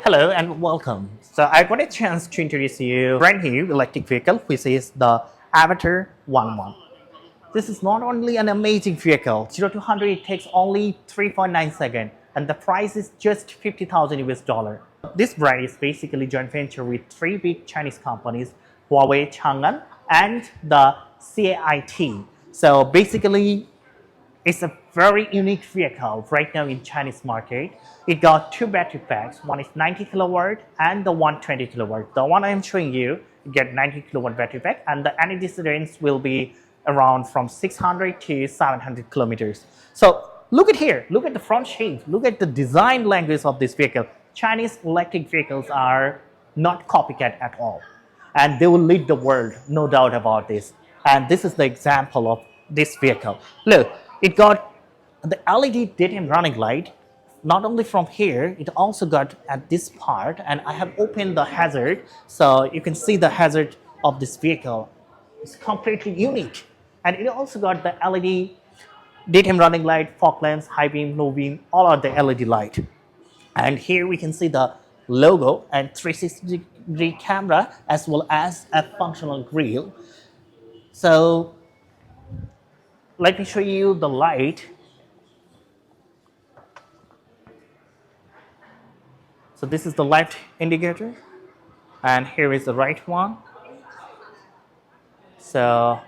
Hello and welcome. So I got a chance to introduce you a brand new electric vehicle, which is the Avatr 11. This is not only an amazing vehicle, 0 to 100 it takes only 3.9 seconds, and the price is just 50,000 US dollar. This brand is basically joint venture with three big Chinese companies, Huawei, Changan, and the CATL. So basically, it's a very unique vehicle right now in Chinese market. It got two battery packs. One is 90 kilowatt and the 120 kilowatt. The one I am showing you, you get 90 kilowatt battery pack, and the energy range will be around from 600 to 700 kilometers. So look at here, look at the front shape, look at the design language of this vehicle. Chinese electric vehicles are not copycat at all, and they will lead the world, no doubt about this. And this is the example of this vehicle. Look, it got the LED daytime running light. Not only from here, it also got at this part, and I have opened the hazard, so you can see the hazard of this vehicle. It's completely unique, and it also got the LED daytime running light, fog lamps, high beam, low beam, all are the LED light. And here we can see the logo and 360-degree camera as well as a functional grille. So let me show you the light. So this is the left indicator, and here is the right one. So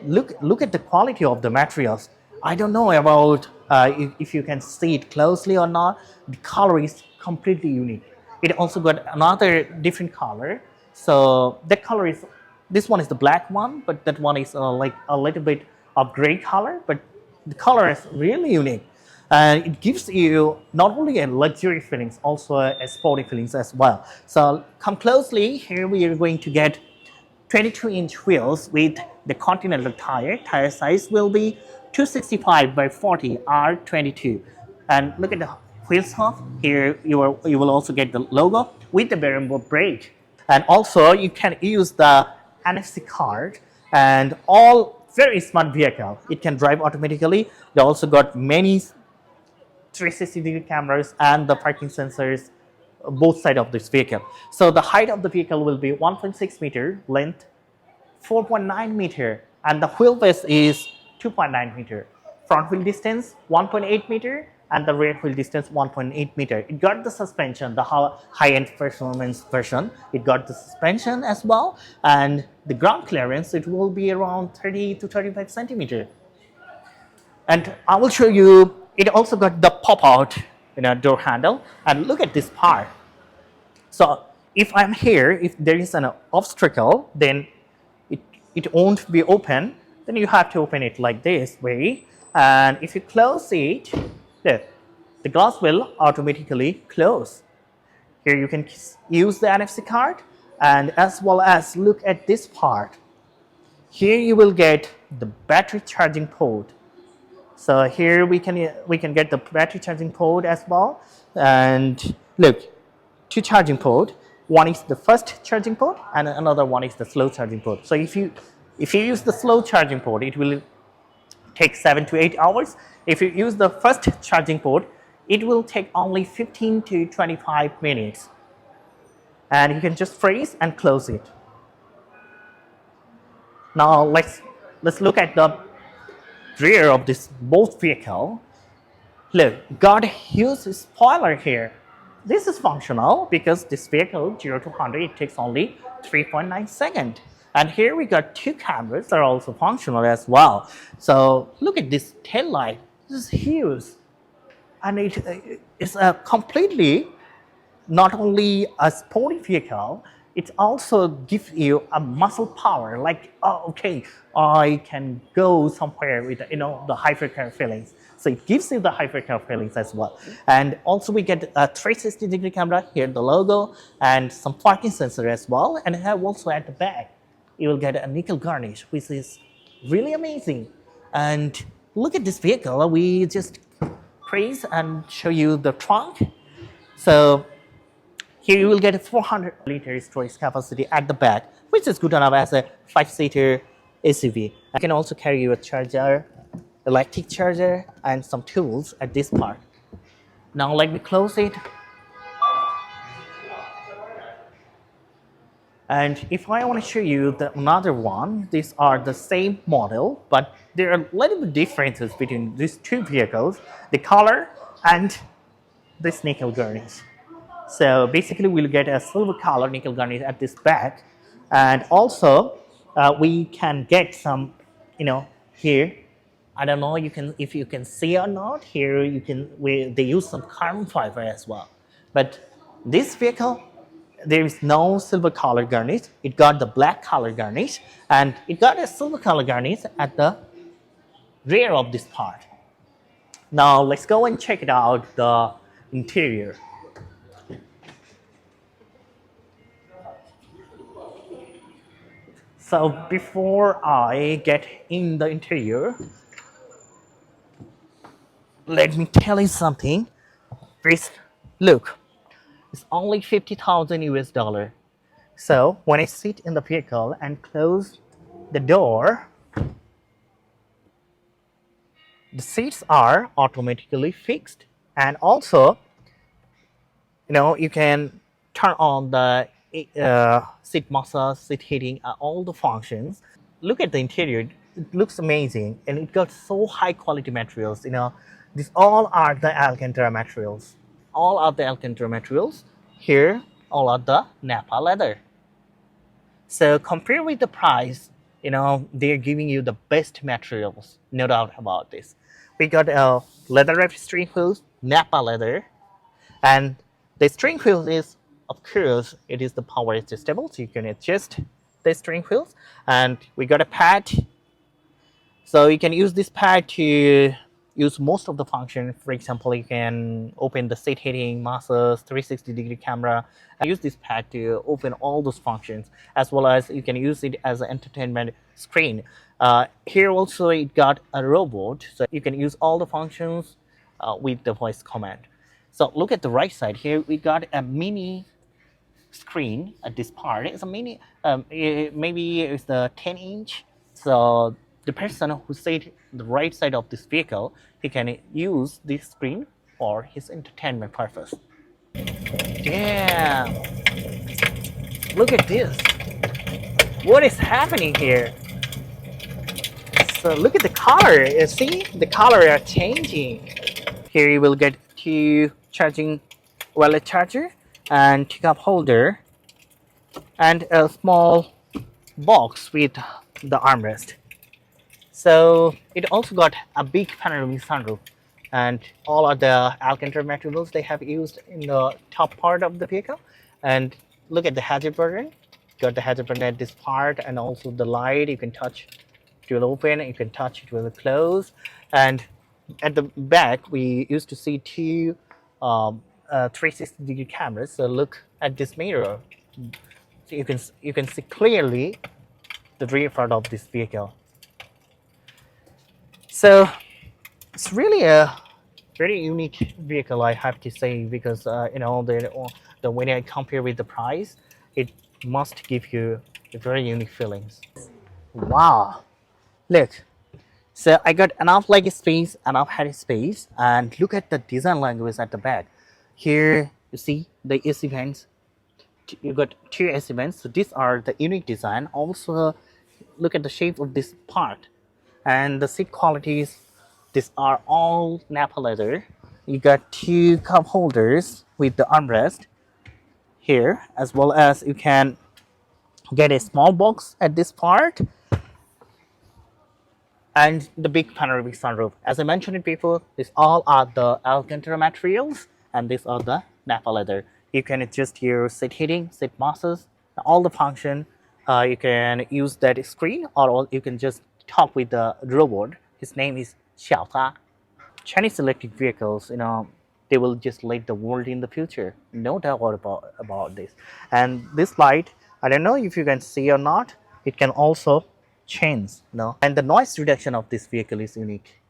look at the quality of the materials. I don't know about if you can see it closely or not. The color is completely unique. It also got another different color. So that color is, this one is the black one, but that one is like a little bit of gray color, but the color is really unique. And it gives you not only a luxury feelings, also a sporty feelings as well. So come closely, here we are going to get 22-inch wheels with the Continental tire. Tire size will be 265 by 40 R22. And look at the wheel top. Here you will also get the logo with the variable brake. And also you can use the NFC card, and all very smart vehicle. It can drive automatically. They also got many 360-degree cameras and the parking sensors both sides of this vehicle. So the height of the vehicle will be 1.6 meter, length 4.9 meter, and the wheelbase is 2.9 meter. Front wheel distance 1.8 meter, and the rear wheel distance 1.8 meter. It got the suspension, the high-end performance version. It got the suspension as well, and the ground clearance, it will be around 30 to 35 centimeter. And I will show you, it also got the pop-out door handle, and look at this part. So if I'm here, if there is an obstacle, then it won't be open. Then you have to open it like this way, and if you close it, look, the glass will automatically close. Here you can use the NFC card, and as well as look at this part. Here you will get the battery charging port. So here we can get the battery charging port as well, and look, two charging port. One is the fast charging port, and another one is the slow charging port. So if you use the slow charging port, it will take 7 to 8 hours. If you use the fast charging port, it will take only 15 to 25 minutes. And you can just freeze and close it. Now let's look at the rear of this both vehicle. Look, got a huge spoiler here. This is functional because this vehicle 0 to 100 it takes only 3.9 seconds. And here we got two cameras that are also functional as well. So look at this tail light. This is huge, and it is a completely not only a sporty vehicle. It also gives you a muscle power, like, oh, okay, I can go somewhere with, the hypercar feelings. So it gives you the hypercar feelings as well. And also we get a 360-degree camera, here the logo, and some parking sensor as well. And have also at the back, you will get a nickel garnish, which is really amazing. And look at this vehicle. We just praise and show you the trunk. So here you will get a 400-liter storage capacity at the back, which is good enough as a 5-seater SUV. I can also carry your charger, electric charger, and some tools at this part. Now let me close it. And if I want to show you another one, these are the same model, but there are a little bit differences between these two vehicles, the color and this nickel garnish. So basically we'll get a silver color nickel garnish at this back, and also we can get some, here, I don't know if you can see or not, here they use some carbon fiber as well. But this vehicle, there is no silver color garnish. It got the black color garnish, and it got a silver color garnish at the rear of this part. Now let's go and check it out, the interior. So before I get in the interior, let me tell you something. Please look, it's only 50,000 US dollar. So when I sit in the vehicle and close the door, the seats are automatically fixed, and also, you can turn on the seat massage, seat heating, all the functions. Look at the interior; it looks amazing, and it got so high quality materials. These all are the Alcantara materials. All are the Alcantara materials. Here, all are the Napa leather. So compare with the price, they're giving you the best materials, no doubt about this. We got a leather wrapped steering wheels, Napa leather, and the steering wheel is, of course, it is the power adjustable, so you can adjust the steering wheels. And we got a pad, so you can use this pad to use most of the function. For example, you can open the seat heating, massage, 360-degree camera, and use this pad to open all those functions, as well as you can use it as an entertainment screen. Here also it got a robot, so you can use all the functions with the voice command. So look at the right side here, we got a mini screen at this part. It's a mini, maybe it's the 10-inch. So the person who sits the right side of this vehicle, he can use this screen for his entertainment purpose. Damn! Look at this. What is happening here? So look at the color. You see, the color are changing. Here you will get two charging wireless charger and cup holder, and a small box with the armrest. So it also got a big panoramic sunroof, and all of the Alcantara materials they have used in the top part of the vehicle. And look at the hazard button. Got the hazard button at this part, and also the light. You can touch, it will open. You can touch, it will close. And at the back, we used to see two 360-degree cameras. So look at this mirror. So you can see clearly the rear part of this vehicle. So it's really a very unique vehicle, I have to say, because when I compare with the price, it must give you a very unique feelings. Wow, look. So I got enough leg space, enough head space, and look at the design language at the back. Here you see the AC vents. You got two AC vents, so these are the unique design. Also, look at the shape of this part. And the seat qualities, these are all Napa leather. You got two cup holders with the armrest here, as well as you can get a small box at this part, and the big panoramic sunroof. As I mentioned it before, these all are the Alcantara materials, and these are the Napa leather. You can adjust your seat heating, seat massage, all the function. You can use that screen, or you can just talk with the robot. His name is Xiaota. Chinese electric vehicles, they will just lead the world in the future. No doubt about this. And this light, I don't know if you can see or not, it can also change, And the noise reduction of this vehicle is unique.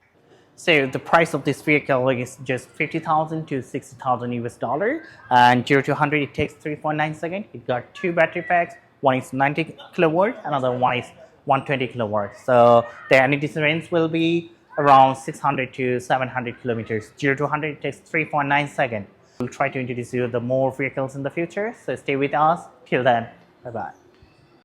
So the price of this vehicle is just 50,000 to 60,000 US dollar, and 0 to 100 it takes 3.9 seconds. It got two battery packs. One is 90 kilowatt, another one is 120 kilowatts. So the energy range will be around 600 to 700 kilometers. 0 to 100 it takes 3.9 seconds. We'll try to introduce you the more vehicles in the future. So stay with us. Till then, bye bye.